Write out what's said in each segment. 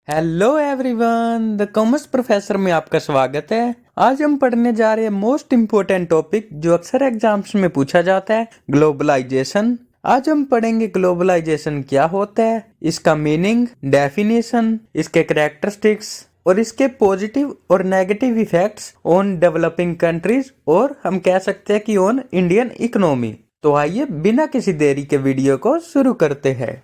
Hello everyone, the commerce professor में आपका स्वागत है। आज हम पढ़ने जा रहे हैं मोस्ट इम्पोर्टेंट टॉपिक जो अक्सर एग्जाम्स में पूछा जाता है, ग्लोबलाइजेशन। आज हम पढ़ेंगे ग्लोबलाइजेशन क्या होता है, इसका मीनिंग, डेफिनेशन, इसके कैरेक्टरिस्टिक्स और इसके पॉजिटिव और negative effects on developing countries और हम कह सकते हैं कि ऑन इंडियन इकोनॉमी। तो आइए बिना किसी देरी के वीडियो को शुरू करते हैं।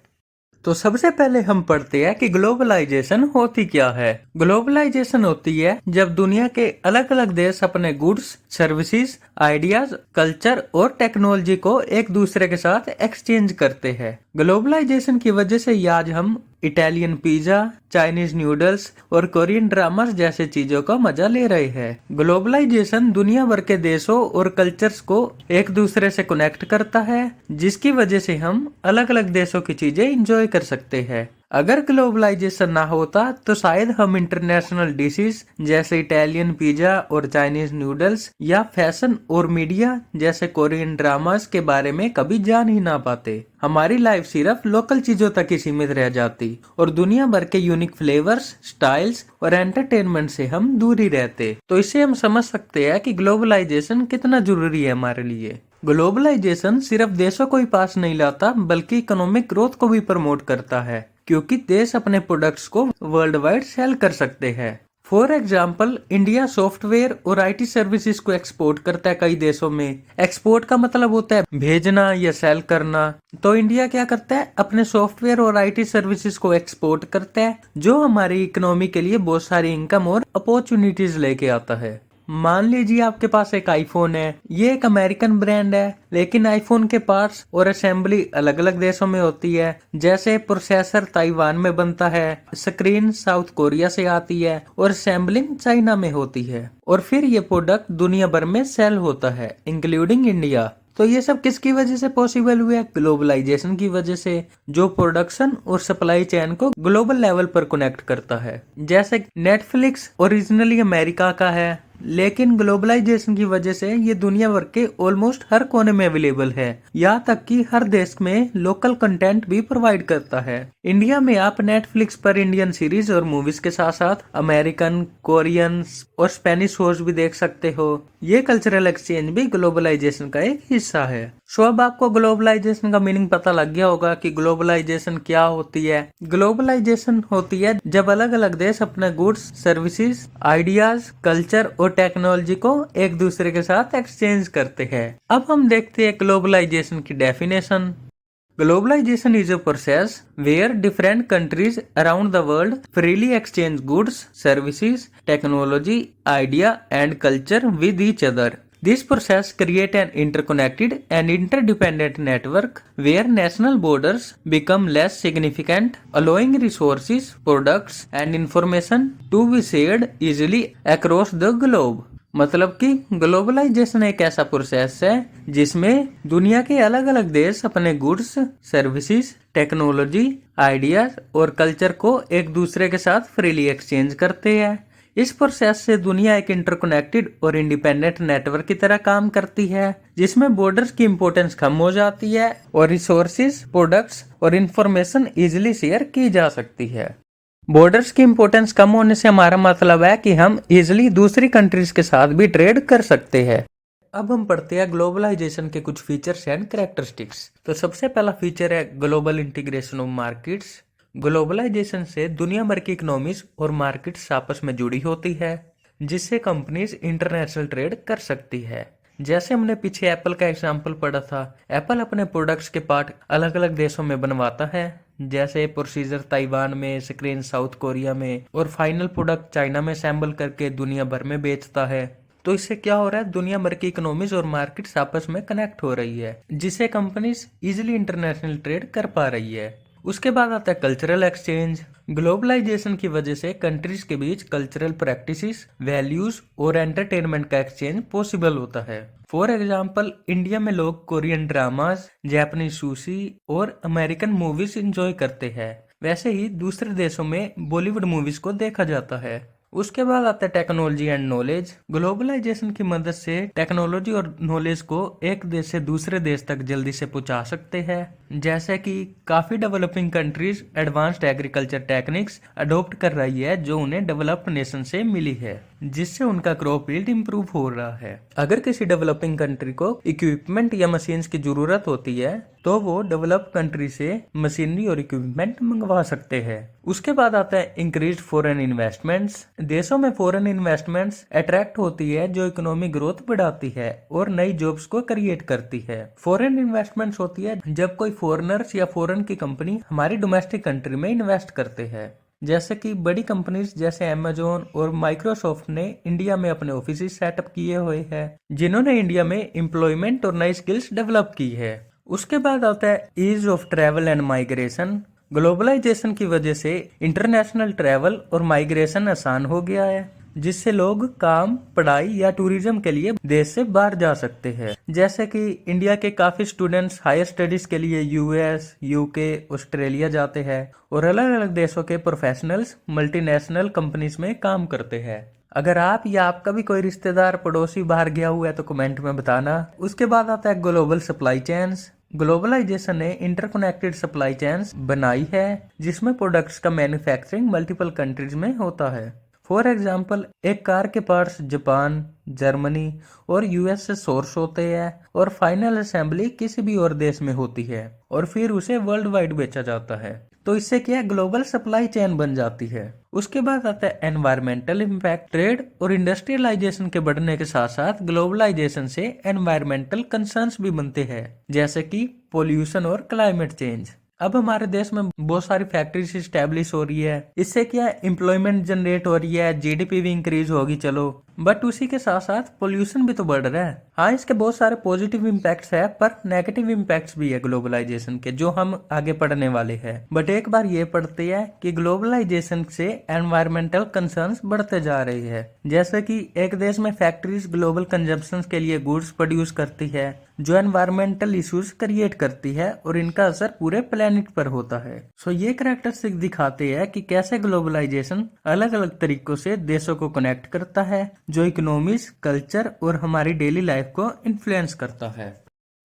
तो सबसे पहले हम पढ़ते हैं कि ग्लोबलाइजेशन होती क्या है। ग्लोबलाइजेशन होती है जब दुनिया के अलग अलग देश अपने गुड्स, सर्विसेज, आइडियाज, कल्चर और टेक्नोलॉजी को एक दूसरे के साथ एक्सचेंज करते हैं। ग्लोबलाइजेशन की वजह से ही आज हम इटालियन पिज्जा, चाइनीज नूडल्स और कोरियन ड्रामास जैसे चीजों का मजा ले रहे हैं। ग्लोबलाइजेशन दुनिया भर के देशों और कल्चर्स को एक दूसरे से कनेक्ट करता है, जिसकी वजह से हम अलग अलग देशों की चीजें एंजॉय कर सकते हैं। अगर ग्लोबलाइजेशन ना होता तो शायद हम इंटरनेशनल डिशेस जैसे इटालियन पिज्जा और चाइनीज नूडल्स या फैशन और मीडिया जैसे कोरियन ड्रामास के बारे में कभी जान ही ना पाते। हमारी लाइफ सिर्फ लोकल चीजों तक ही सीमित रह जाती और दुनिया भर के यूनिक फ्लेवर्स, स्टाइल्स और एंटरटेनमेंट से हम दूर ही रहते। तो इससे हम समझ सकते हैं कि ग्लोबलाइजेशन कितना जरूरी है हमारे लिए। ग्लोबलाइजेशन सिर्फ देशों को ही पास नहीं लाता बल्कि इकोनॉमिक ग्रोथ को भी प्रमोट करता है, क्योंकि देश अपने प्रोडक्ट्स को वर्ल्ड वाइड सेल कर सकते हैं। फॉर एग्जाम्पल, इंडिया सॉफ्टवेयर और आईटी सर्विसेज को एक्सपोर्ट करता है कई देशों में। एक्सपोर्ट का मतलब होता है भेजना या सेल करना। तो इंडिया क्या करता है, अपने सॉफ्टवेयर और आईटी सर्विसेज को एक्सपोर्ट करता है, जो हमारी इकोनॉमी के लिए बहुत सारी इनकम और अपॉर्चुनिटीज लेके आता है। मान लीजिए आपके पास एक आईफोन है, ये एक अमेरिकन ब्रांड है, लेकिन आईफोन के पार्ट्स और असेंबली अलग अलग देशों में होती है। जैसे प्रोसेसर ताइवान में बनता है, स्क्रीन साउथ कोरिया से आती है और असेंबलिंग चाइना में होती है, और फिर ये प्रोडक्ट दुनिया भर में सेल होता है, इंक्लूडिंग इंडिया। तो ये सब किसकी वजह से पॉसिबल हुआ है? ग्लोबलाइजेशन की वजह से, जो प्रोडक्शन और सप्लाई चेन को ग्लोबल लेवल पर कनेक्ट करता है। जैसे नेटफ्लिक्स ओरिजिनली अमेरिका का है, लेकिन ग्लोबलाइजेशन की वजह से ये दुनिया भर के ऑलमोस्ट हर कोने में अवेलेबल है, यहाँ तक कि हर देश में लोकल कंटेंट भी प्रोवाइड करता है। इंडिया में आप नेटफ्लिक्स पर इंडियन सीरीज और मूवीज के साथ साथ अमेरिकन, कोरियन और स्पेनिश शोज भी देख सकते हो। ये कल्चरल एक्सचेंज भी ग्लोबलाइजेशन का एक हिस्सा है। सो अब आपको ग्लोबलाइजेशन का मीनिंग पता लग गया होगा कि ग्लोबलाइजेशन क्या होती है। ग्लोबलाइजेशन होती है जब अलग अलग देश अपने गुड्स, सर्विसेज, आइडियाज, कल्चर और टेक्नोलॉजी को एक दूसरे के साथ एक्सचेंज करते हैं। अब हम देखते हैं ग्लोबलाइजेशन की definition. Globalization is a process where different countries around the world freely exchange goods, services, technology, idea and culture with each other. This process creates an interconnected and interdependent network where national borders become less significant, allowing resources, products and information to be shared easily across the globe. मतलब कि globalisation एक ऐसा process है जिसमें दुनिया के अलग अलग देश अपने गुड्स, सर्विसेज, टेक्नोलॉजी, आइडियाज और कल्चर को एक दूसरे के साथ फ्रीली एक्सचेंज करते हैं। इस प्रोसेस से दुनिया एक इंटरकनेक्टेड और इंडिपेंडेंट नेटवर्क की तरह काम करती है, जिसमें बॉर्डर्स की इंपॉर्टेंस कम हो जाती है और रिसोर्सेज, प्रोडक्ट्स और इंफॉर्मेशन इजीली शेयर की जा सकती है। बॉर्डर्स की इंपॉर्टेंस कम होने से हमारा मतलब है कि हम इजिली दूसरी कंट्रीज के साथ भी ट्रेड कर सकते हैं। अब हम पढ़ते हैं ग्लोबलाइजेशन के कुछ फीचर्स एंड कैरेक्टरिस्टिक्स। तो सबसे पहला फीचर है global integration of markets. Globalisation से दुनिया भर की इकोनॉमीज और मार्केट्स आपस में जुड़ी होती है, जिससे कंपनीज इंटरनेशनल ट्रेड कर सकती है। जैसे हमने पीछे एप्पल का एग्जाम्पल पढ़ा था, एप्पल अपने प्रोडक्ट्स के पार्ट अलग अलग देशों में बनवाता है, जैसे प्रोसीजर ताइवान में, स्क्रीन साउथ कोरिया में और फाइनल प्रोडक्ट चाइना में असेंबल करके दुनिया भर में बेचता है। तो इससे क्या हो रहा है, दुनिया भर की इकोनॉमीज और मार्केट्स आपस में कनेक्ट हो रही है, जिससे कंपनीज इजिली इंटरनेशनल ट्रेड कर पा रही है। उसके बाद आता है कल्चरल एक्सचेंज। ग्लोबलाइजेशन की वजह से कंट्रीज के बीच कल्चरल प्रैक्टिसेस, वैल्यूज और एंटरटेनमेंट का एक्सचेंज पॉसिबल होता है। फॉर एग्जाम्पल, इंडिया में लोग कोरियन ड्रामास, जापानीज सुशी और अमेरिकन मूवीज एंजॉय करते हैं। वैसे ही दूसरे देशों में बॉलीवुड मूवीज को देखा जाता है। उसके बाद आता है टेक्नोलॉजी एंड नॉलेज। ग्लोबलाइजेशन की मदद से टेक्नोलॉजी और नॉलेज को एक देश से दूसरे देश तक जल्दी से पहुंचा सकते हैं। जैसे कि काफी developing countries advanced agriculture techniques adopt कर रही है जो उन्हें डेवलप्ड नेशन से मिली है, जिससे उनका क्रॉप यील्ड इंप्रूव हो रहा है। अगर किसी डेवलपिंग कंट्री को इक्विपमेंट या मशीन्स की जरूरत होती है तो वो डेवलप्ड कंट्री से मशीनरी और इक्विपमेंट मंगवा सकते हैं। उसके बाद आता है इंक्रीज फॉरेन इन्वेस्टमेंट्स। देशों में फॉरेन इन्वेस्टमेंट्स अट्रैक्ट होती है जो इकोनॉमिक ग्रोथ बढ़ाती है और नई जॉब्स को क्रिएट करती है। फॉरेन इन्वेस्टमेंट्स होती है जब कोई फॉरेनर्स या फॉरेन की कंपनी हमारी डोमेस्टिक कंट्री में इन्वेस्ट करते हैं। जैसे कि बड़ी कंपनीज जैसे अमेजोन और माइक्रोसॉफ्ट ने इंडिया में अपने ऑफिस सेटअप किए हुए हैं, जिन्होंने इंडिया में एम्प्लॉयमेंट और नई स्किल्स डेवलप की है। उसके बाद आता है ease of travel and migration. Globalisation की वजह से इंटरनेशनल ट्रैवल और माइग्रेशन आसान हो गया है, जिससे लोग काम, पढ़ाई या टूरिज्म के लिए देश से बाहर जा सकते हैं। जैसे कि इंडिया के काफी स्टूडेंट्स हायर स्टडीज के लिए यूएस, यूके, ऑस्ट्रेलिया जाते हैं और अलग अलग देशों के प्रोफेशनल्स मल्टीनेशनल कंपनीज में काम करते हैं। अगर आप या आपका भी कोई रिश्तेदार पड़ोसी बाहर गया हुआ है तो कमेंट में बताना। उसके बाद आता है ग्लोबल सप्लाई चेन्स। ग्लोबलाइजेशन ने इंटरकनेक्टेड सप्लाई चेन्स बनाई है जिसमें प्रोडक्ट्स का मैन्युफैक्चरिंग मल्टीपल कंट्रीज में होता है। फॉर एग्जाम्पल, एक कार के पार्ट्स जापान, जर्मनी और यूएस से सोर्स होते हैं और फाइनल असेंबली किसी भी और देश में होती है और फिर उसे वर्ल्ड वाइड बेचा जाता है। तो इससे क्या ग्लोबल सप्लाई चेन बन जाती है। उसके बाद आता है एनवायरमेंटल इम्पैक्ट। ट्रेड और इंडस्ट्रियलाइजेशन के बढ़ने के साथ साथ ग्लोबलाइजेशन से एनवायरमेंटल कंसर्न्स भी बनते हैं, जैसे कि पोल्यूशन और क्लाइमेट चेंज। अब हमारे देश में बहुत सारी फैक्ट्रीज स्टैब्लिश हो रही है, इससे क्या एम्प्लॉयमेंट जनरेट हो रही है, जीडीपी भी इंक्रीज होगी चलो, बट उसी के साथ साथ पोल्यूशन भी तो बढ़ रहा है। हाँ, इसके बहुत सारे पॉजिटिव इम्पैक्ट्स है पर नेगेटिव इम्पैक्ट्स भी है ग्लोबलाइजेशन के, जो हम आगे पढ़ने वाले हैं। बट एक बार ये पढ़ते हैं कि ग्लोबलाइजेशन से एनवायरमेंटल कंसर्न्स बढ़ते जा रहे हैं। जैसे कि एक देश में फैक्ट्रीज ग्लोबल कंजम्पशन के लिए गुड्स प्रोड्यूस करती है जो एनवायरमेंटल इश्यूज क्रिएट करती है और इनका असर पूरे प्लेनेट पर होता है। सो ये कैरेक्टरिस्टिक दिखाते हैं कि कैसे ग्लोबलाइजेशन अलग अलग तरीकों से देशों को कनेक्ट करता है, जो इकोनॉमीज, कल्चर और हमारी डेली लाइफ को इन्फ्लुएंस करता है।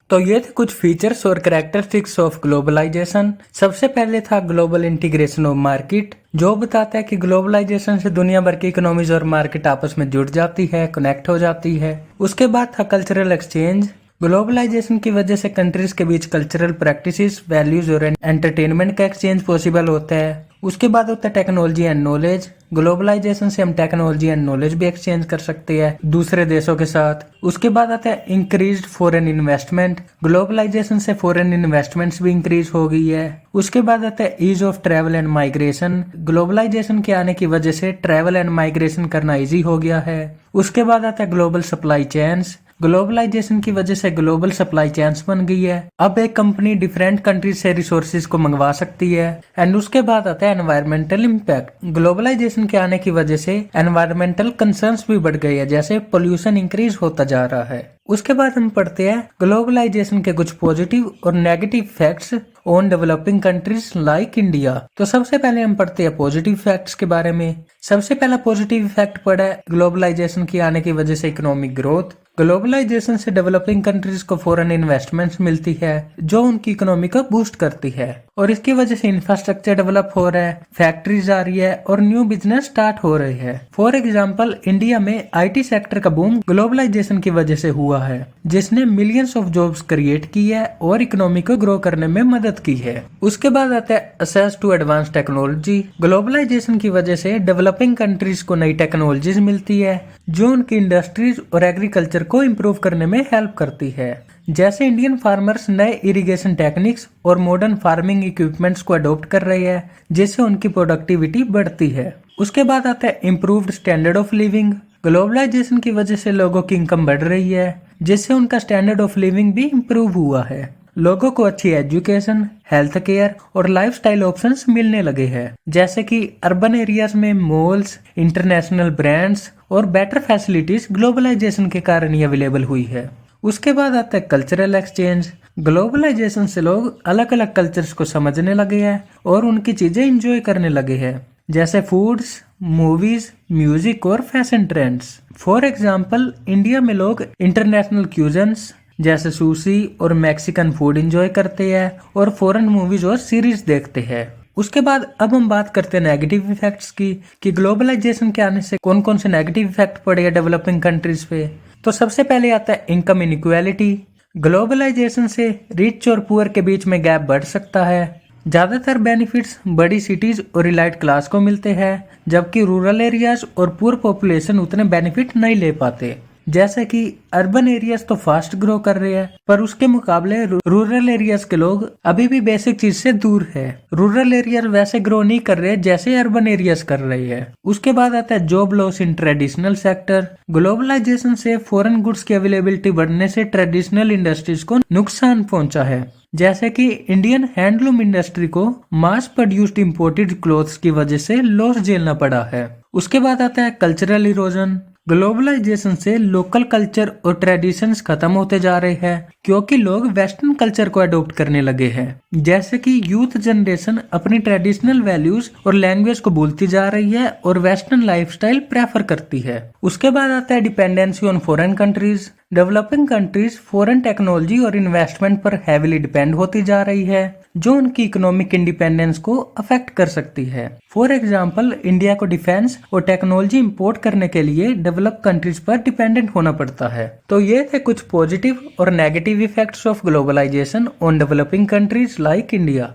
तो ये थे कुछ फीचर्स और कैरेक्टरिस्टिक्स ऑफ ग्लोबलाइजेशन। सबसे पहले था ग्लोबल इंटीग्रेशन ऑफ मार्केट, जो बताता है कि ग्लोबलाइजेशन से दुनिया भर की इकोनॉमीज और मार्केट आपस में जुड़ जाती है, कनेक्ट हो जाती है। उसके बाद था कल्चरल एक्सचेंज। ग्लोबलाइजेशन की वजह से कंट्रीज के बीच कल्चरल प्रैक्टिसेस, वैल्यूज और एंटरटेनमेंट का एक्सचेंज पॉसिबल होता है। उसके बाद होता है टेक्नोलॉजी एंड नॉलेज। ग्लोबलाइजेशन से हम टेक्नोलॉजी एंड नॉलेज भी एक्सचेंज कर सकते हैं दूसरे देशों के साथ। उसके बाद आता है इंक्रीज्ड फॉरेन इन्वेस्टमेंट। ग्लोबलाइजेशन से फॉरेन इन्वेस्टमेंट्स भी इंक्रीज हो गई है। उसके बाद आता है ease of travel and migration. Globalisation के आने की वजह से ट्रैवल एंड माइग्रेशन करना इजी हो गया है। उसके बाद आता है ग्लोबल सप्लाई चेन्स। ग्लोबलाइजेशन की वजह से ग्लोबल सप्लाई चेन्स बन गई है। अब एक कंपनी डिफरेंट कंट्रीज से रिसोर्सेज को मंगवा सकती है। एंड उसके बाद आता है एनवायरमेंटल इम्पैक्ट। ग्लोबलाइजेशन के आने की वजह से एनवायरमेंटल कंसर्न्स भी बढ़ गए हैं, जैसे पोल्यूशन इंक्रीज होता जा रहा है। उसके बाद हम पढ़ते हैं ग्लोबलाइजेशन के कुछ पॉजिटिव और negative facts on developing countries like India. तो सबसे पहले हम पढ़ते हैं पॉजिटिव फैक्ट्स के बारे में। सबसे पहला पॉजिटिव इफेक्ट पड़ा है ग्लोबलाइजेशन की आने की वजह से इकोनॉमिक ग्रोथ। ग्लोबलाइजेशन से डेवलपिंग कंट्रीज को फॉरेन इन्वेस्टमेंट्स मिलती है जो उनकी इकोनॉमी को बूस्ट करती है और इसकी वजह से इंफ्रास्ट्रक्चर डेवलप हो रहा है, फैक्ट्रीज आ रही है और न्यू बिजनेस स्टार्ट हो रहे हैं। फॉर एग्जांपल, इंडिया में आईटी सेक्टर का बूम ग्लोबलाइजेशन की वजह से हुआ है, जिसने मिलियंस ऑफ जॉब्स क्रिएट की है और इकोनॉमी को ग्रो करने में मदद की है। उसके बाद आता है access to advance technology. Globalisation की वजह से डेवलपिंग कंट्रीज को नई टेक्नोलॉजीज मिलती है जो उनकी इंडस्ट्रीज और एग्रीकल्चर को इम्प्रूव करने में हेल्प करती है। जैसे इंडियन फार्मर्स नए इरिगेशन टेक्निक्स और मॉडर्न फार्मिंग इक्विपमेंट्स को अडॉप्ट कर रहे हैं, जिससे उनकी प्रोडक्टिविटी बढ़ती है। उसके बाद आता है improved standard of living. Globalisation की वजह से लोगों की इनकम बढ़ रही है, जिससे उनका स्टैंडर्ड ऑफ लिविंग भी इम्प्रूव हुआ है। लोगों को अच्छी एजुकेशन, हेल्थ केयर और लाइफस्टाइल ऑप्शंस मिलने लगे हैं, जैसे कि अर्बन एरियाज में मॉल्स, इंटरनेशनल ब्रांड्स और बेटर फैसिलिटीज ग्लोबलाइजेशन के कारण ही अवेलेबल हुई है। उसके बाद आता है कल्चरल एक्सचेंज। ग्लोबलाइजेशन से लोग अलग अलग कल्चर्स को समझने लगे हैं और उनकी चीजें एंजॉय करने लगे हैं, जैसे फूड्स, मूवीज, म्यूजिक और fashion trends. For example, India में लोग इंटरनेशनल क्यूजन्स जैसे सुशी और मैक्सिकन फूड एंजॉय करते हैं और फॉरेन मूवीज और सीरीज देखते हैं। उसके बाद अब हम बात करते हैं नेगेटिव इफेक्ट्स की, कि ग्लोबलाइजेशन के आने से कौन कौन से नेगेटिव इफेक्ट पड़े हैं डेवलपिंग कंट्रीज पे। तो सबसे पहले आता है इनकम इनइक्वालिटी। ग्लोबलाइजेशन से रिच और पुअर के बीच में गैप बढ़ सकता है। ज्यादातर बेनिफिट्स बड़ी सिटीज और इलाइट क्लास को मिलते हैं, जबकि रूरल एरियाज और पुअर पॉपुलेशन उतने बेनिफिट नहीं ले पाते। जैसे कि अर्बन एरियाज तो फास्ट ग्रो कर रहे हैं, पर उसके मुकाबले रूरल एरियाज के लोग अभी भी बेसिक चीज से दूर है। रूरल एरियाज वैसे ग्रो नहीं कर रहे जैसे अर्बन एरियाज कर रहे हैं। उसके बाद आता है job loss in traditional sector. Globalisation से फॉरेन गुड्स की अवेलेबिलिटी बढ़ने से ट्रेडिशनल इंडस्ट्रीज को नुकसान पहुंचा है, जैसे कि इंडियन हैंडलूम इंडस्ट्री को मास प्रोड्यूस्ड इंपोर्टेड क्लोथ्स की वजह से लॉस झेलना पड़ा है। उसके बाद आता है कल्चरल इरोजन। ग्लोबलाइजेशन से लोकल कल्चर और ट्रेडिशंस खत्म होते जा रहे हैं, क्योंकि लोग वेस्टर्न कल्चर को अडॉप्ट करने लगे हैं। जैसे कि यूथ जनरेशन अपनी ट्रेडिशनल वैल्यूज और लैंग्वेज को भूलती जा रही है और वेस्टर्न लाइफस्टाइल प्रेफर करती है। उसके बाद आता है dependency on foreign countries. Developing countries foreign technology और इन्वेस्टमेंट पर हैविली डिपेंड होती जा रही है, जो उनकी इकोनॉमिक इंडिपेंडेंस को अफेक्ट कर सकती है। फॉर एग्जाम्पल, इंडिया को डिफेंस और टेक्नोलॉजी इंपोर्ट करने के लिए डेवलप कंट्रीज पर डिपेंडेंट होना पड़ता है। तो ये थे कुछ पॉजिटिव और negative effects of globalization on developing countries like India.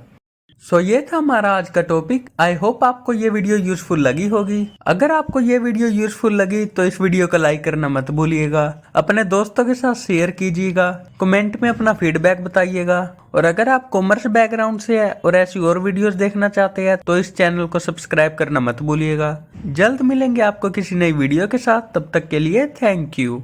So ये था हमारा आज का टॉपिक। आई होप आपको ये वीडियो यूजफुल लगी होगी। अगर आपको ये वीडियो यूजफुल लगी तो इस वीडियो को लाइक करना मत भूलिएगा, अपने दोस्तों के साथ शेयर कीजिएगा, कमेंट में अपना फीडबैक बताइएगा। और अगर आप कॉमर्स बैकग्राउंड से है और ऐसी और वीडियोस देखना चाहते हैं तो इस चैनल को सब्सक्राइब करना मत भूलिएगा। जल्द मिलेंगे आपको किसी नई वीडियो के साथ, तब तक के लिए थैंक यू।